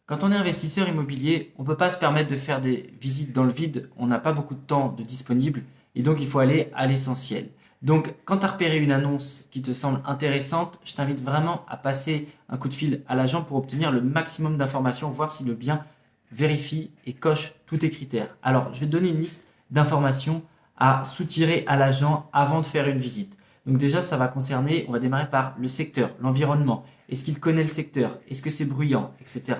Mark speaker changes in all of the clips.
Speaker 1: Quand on est investisseur immobilier, on ne peut pas se permettre de faire des visites dans le vide, on n'a pas beaucoup de temps de disponible et donc il faut aller à l'essentiel. Donc quand tu as repéré une annonce qui te semble intéressante, je t'invite vraiment à passer un coup de fil à l'agent pour obtenir le maximum d'informations, voir si le bien vérifie et coche tous tes critères. Alors je vais te donner une liste d'informations à soutirer à l'agent avant de faire une visite. Donc déjà, ça va concerner, on va démarrer par le secteur, l'environnement. Est-ce qu'il connaît le secteur? Est-ce que c'est bruyant, etc.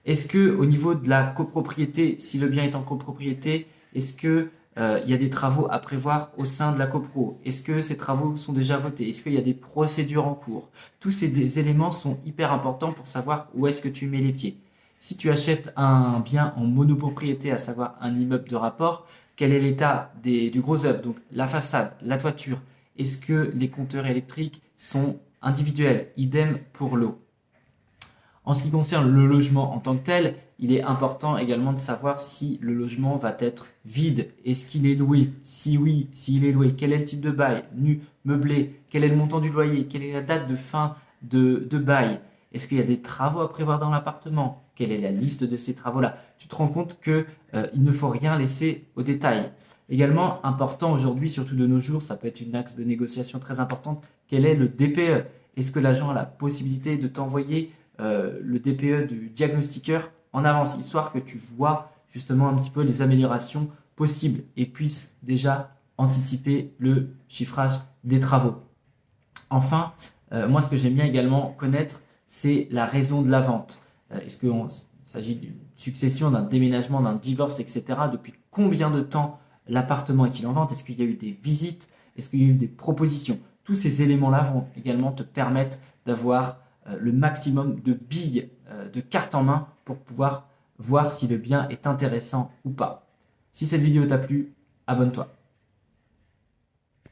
Speaker 1: Est-ce que au niveau de la copropriété, si le bien est en copropriété, est-ce que il y a des travaux à prévoir au sein de la copro? Est-ce que ces travaux sont déjà votés? Est-ce qu'il y a des procédures en cours? Tous ces éléments sont hyper importants pour savoir où est-ce que tu mets les pieds. Si tu achètes un bien en monopropriété, à savoir un immeuble de rapport, quel est l'état du gros œuvre? Donc la façade, la toiture. Est-ce que les compteurs électriques sont individuels? Idem pour l'eau. En ce qui concerne le logement en tant que tel, il est important également de savoir si le logement va être vide. Est-ce qu'il est loué? Si oui, s'il est loué, quel est le type de bail? Nu, meublé? Quel est le montant du loyer? Quelle est la date de fin de bail? Est-ce qu'il y a des travaux à prévoir dans l'appartement? Quelle est la liste de ces travaux-là? Tu te rends compte que il ne faut rien laisser au détail. Également important aujourd'hui, surtout de nos jours, ça peut être une axe de négociation très importante. Quel est le DPE? Est-ce que l'agent a la possibilité de t'envoyer le DPE du diagnostiqueur en avance, histoire que tu vois justement un petit peu les améliorations possibles et puisses déjà anticiper le chiffrage des travaux. Enfin, moi ce que j'aime bien également connaître, c'est la raison de la vente. Est-ce qu'il s'agit d'une succession, d'un déménagement, d'un divorce, etc. Depuis combien de temps l'appartement est-il en vente? Est-ce qu'il y a eu des visites? Est-ce qu'il y a eu des propositions? Tous ces éléments-là vont également te permettre d'avoir le maximum de billes, de cartes en main pour pouvoir voir si le bien est intéressant ou pas. Si cette vidéo t'a plu, abonne-toi.